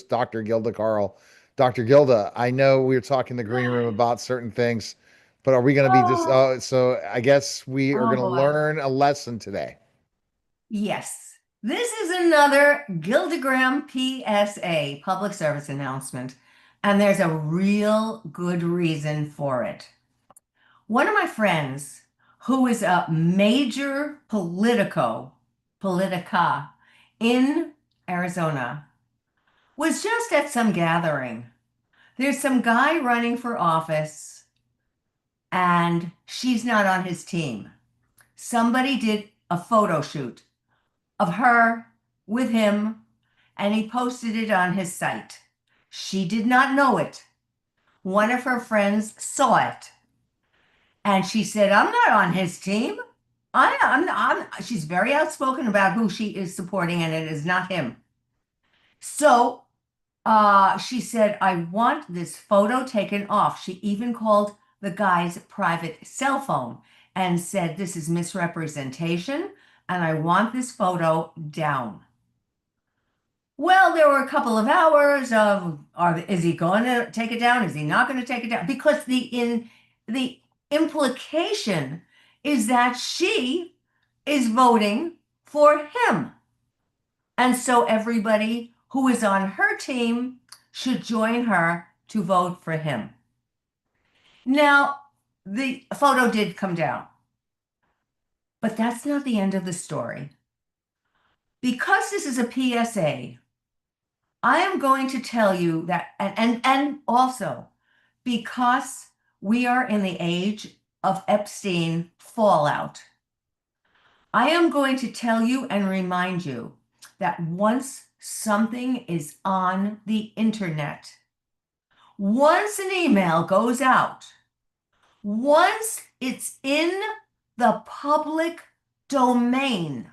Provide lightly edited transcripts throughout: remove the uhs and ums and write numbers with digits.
Dr. Gilda Carl. Dr. Gilda, I know we were talking in the green room about certain things, but are we going to be just, Oh, so I guess we are oh going to boy. learn a lesson today. Yes. This is another Gildagram PSA, public service announcement, and there's a real good reason for it. One of my friends, who is a major politica in Arizona, was just at some gathering. There's some guy running for office, and she's not on his team. Somebody did a photo shoot of her with him, and he posted it on his site. She did not know it. One of her friends saw it, and she said, "I'm not on his team. She's very outspoken about who she is supporting, and it is not him." So she said, "I want this photo taken off." She even called the guy's private cell phone and said, "This is misrepresentation, and I want this photo down." Well, there were a couple of hours of, is he going to take it down? Is he not going to take it down? Because the implication is that she is voting for him. And so everybody who is on her team should join her to vote for him. Now, the photo did come down, but that's not the end of the story. Because this is a PSA, I am going to tell you that, and also because we are in the age of Epstein fallout, I am going to tell you and remind you that once something is on the internet, once an email goes out, once it's in the public domain,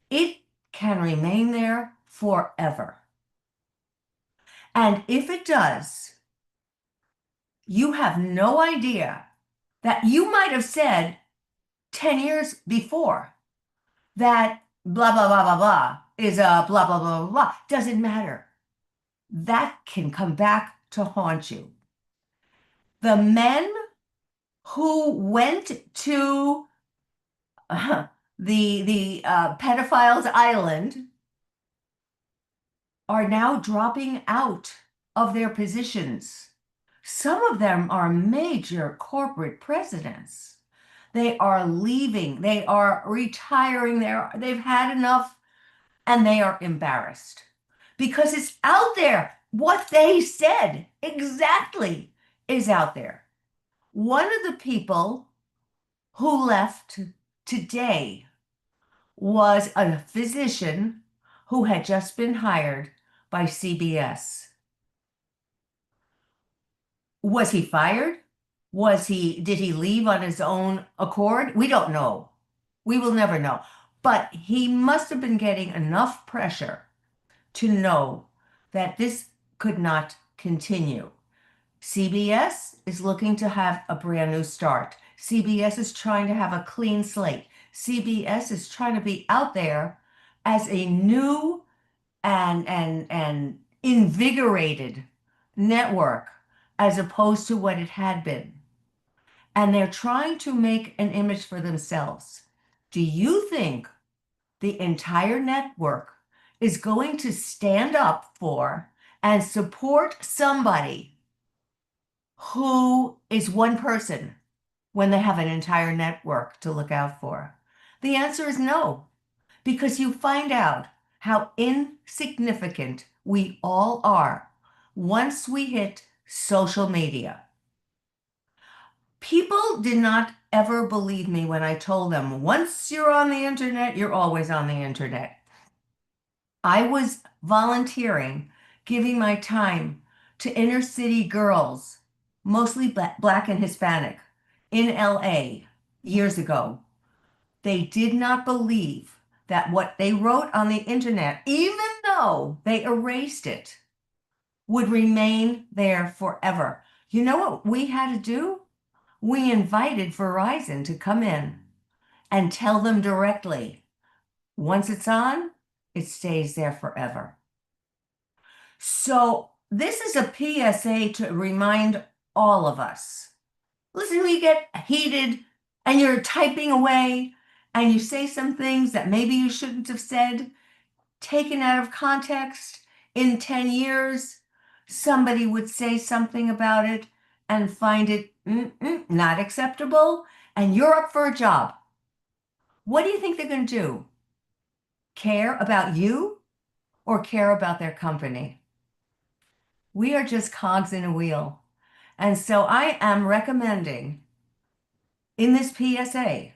it can remain there forever. And if it does, you have no idea that you might have said 10 years before that blah, blah, blah, blah, blah is a blah, blah, blah, blah, blah. Doesn't matter. That can come back to haunt you. The men who went to the pedophiles island are now dropping out of their positions. Some of them are major corporate presidents. They are leaving, they are retiring, they've had enough, and they are embarrassed because it's out there. What they said exactly is out there. One of the people who left today was a physician who had just been hired by CBS. Was he fired? Did he leave on his own accord? We don't know. We will never know. But he must have been getting enough pressure to know that this could not continue. CBS is looking to have a brand new start. CBS is trying to have a clean slate. CBS is trying to be out there as a new and invigorated network as opposed to what it had been. And they're trying to make an image for themselves. Do you think the entire network is going to stand up for and support somebody who is one person when they have an entire network to look out for? The answer is no, because you find out how insignificant we all are once we hit social media. People did not ever believe me when I told them once you're on the internet, you're always on the internet. I was volunteering, giving my time to inner city girls, mostly black and Hispanic, in LA years ago. They did not believe that what they wrote on the internet, even though they erased it, would remain there forever. You know what we had to do? We invited Verizon to come in and tell them directly, once it's on, it stays there forever. So this is a PSA to remind all of us. Listen, when you get heated and you're typing away and you say some things that maybe you shouldn't have said, taken out of context, in 10 years, somebody would say something about it and find it not acceptable, and you're up for a job. What do you think they're going to do? Care about you or care about their company? We are just cogs in a wheel. And so I am recommending in this PSA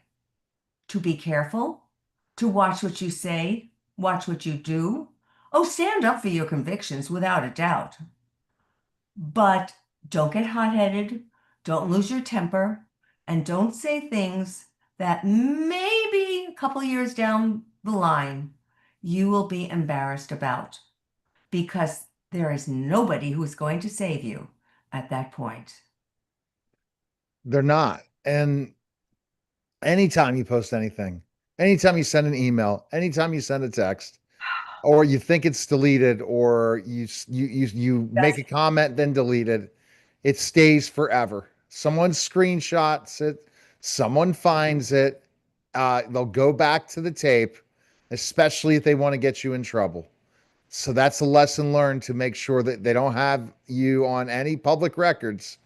to be careful, to watch what you say, watch what you do. Oh, stand up for your convictions without a doubt. But don't get hot-headed, don't lose your temper, and don't say things that maybe a couple years down the line you will be embarrassed about because there is nobody who's going to save you at that point. They're not. And anytime you post anything, anytime you send an email, anytime you send a text, or you think it's deleted, or you make That's a comment then delete it, it stays forever. Someone screenshots it, someone finds it, they'll go back to the tape, especially if they want to get you in trouble. So that's a lesson learned, to make sure that they don't have you on any public records,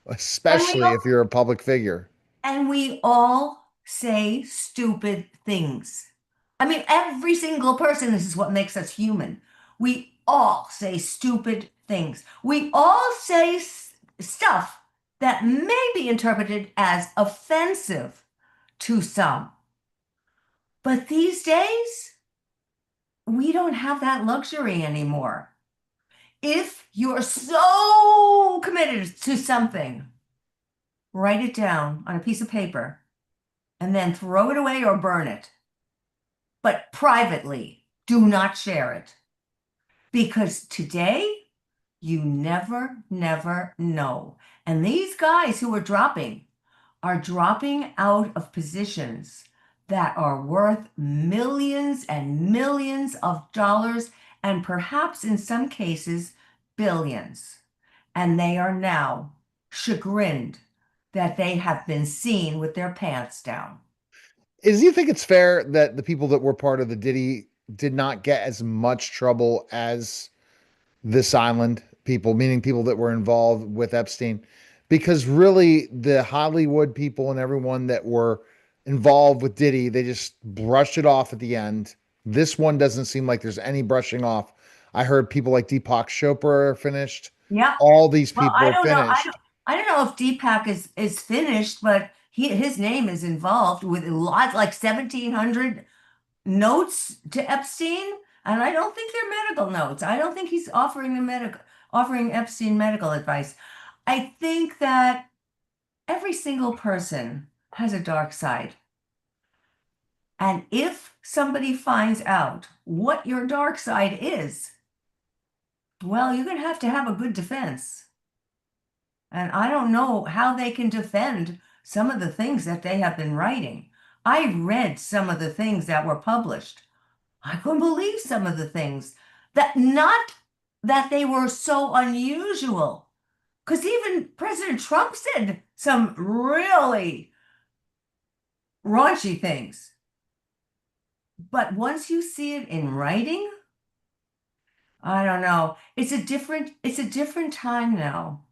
and we especially all if you're a public figure. and we all say stupid things. I mean, every single person, this is what makes us human. We all say stupid things. We all say stuff that may be interpreted as offensive to some. But these days, we don't have that luxury anymore. If you're so committed to something, write it down on a piece of paper and then throw it away or burn it. But privately, do not share it. Because today, you never, never know. And these guys who are dropping out of positions that are worth millions and millions of dollars, and perhaps in some cases, billions. And they are now chagrined that they have been seen with their pants down. Do you think it's fair that the people that were part of the Diddy did not get as much trouble as this island people, meaning people that were involved with Epstein? Because really, the Hollywood people and everyone that were involved with Diddy, they just brushed it off at the end. This one doesn't seem like there's any brushing off. I heard people like Deepak Chopra are finished. Yeah. All these Well, people are don't finished. I don't know if Deepak is finished, but his name is involved with lots like 1,700 notes to Epstein, and I don't think they're medical notes. I don't think he's offering Epstein medical advice. I think that every single person has a dark side. And if somebody finds out what your dark side is, well, you're going to have a good defense. And I don't know how they can defend some of the things that they have been writing. I read some of the things that were published. I couldn't believe some of the things that not that they were so unusual. Because even President Trump said some really raunchy things. But once you see it in writing, I don't know. It's a different time now.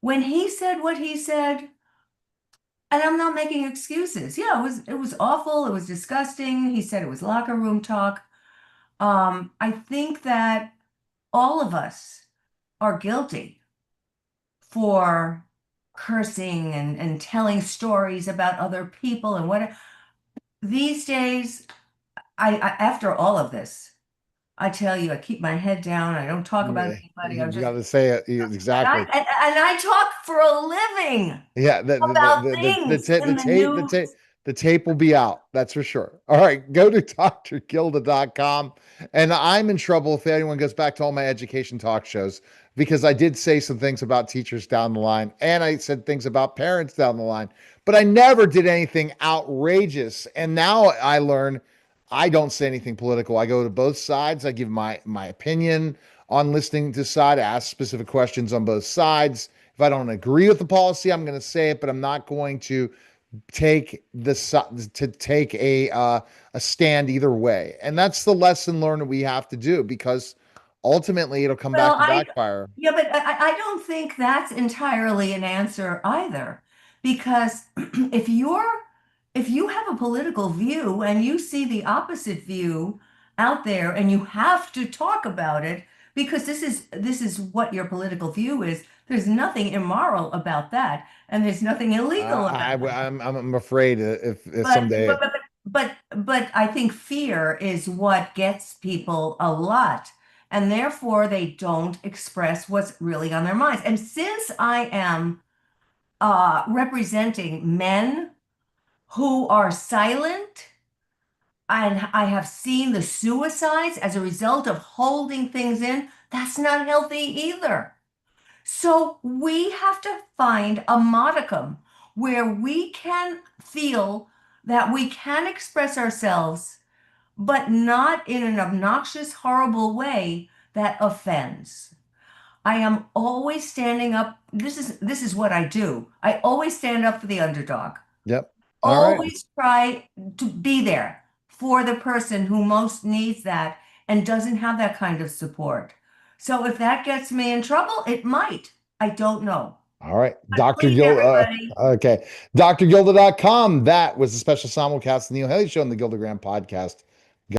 When he said what he said, and I'm not making excuses. Yeah, it was awful. It was disgusting. He said it was locker room talk. I think that all of us are guilty for cursing and telling stories about other people and what these days, after all of this, I tell you, I keep my head down. I don't talk about anybody. You I'm just got to say it and exactly. I talk for a living Yeah, about things in the news. the tape will be out. That's for sure. All right, go to drgilda.com. And I'm in trouble if anyone goes back to all my education talk shows, because I did say some things about teachers down the line, and I said things about parents down the line, but I never did anything outrageous. And now I learn I don't say anything political. I go to both sides. I give my opinion on listening to side, ask specific questions on both sides. If I don't agree with the policy, I'm going to say it, but I'm not going to take a stand either way. And that's the lesson learned that we have to do, because ultimately it'll come Well, back to backfire. yeah, but I don't think that's entirely an answer either. Because if you have a political view and you see the opposite view out there and you have to talk about it because this is what your political view is, there's nothing immoral about that, and there's nothing illegal about that. I'm afraid if But someday. but but but I think fear is what gets people a lot, and therefore they don't express what's really on their minds. And since I am representing men who are silent, and I have seen the suicides as a result of holding things in, that's not healthy either. So we have to find a modicum where we can feel that we can express ourselves, but not in an obnoxious, horrible way that offends. I am always standing up. This is what I do. I always stand up for the underdog. Yep. All right. Always try to be there for the person who most needs that and doesn't have that kind of support. So if that gets me in trouble, it might. I don't know. All right. But Dr. please, Gil everybody, okay. drgilda.com. That was a special simulcast of the Neil Haley Show on the Gildagram podcast.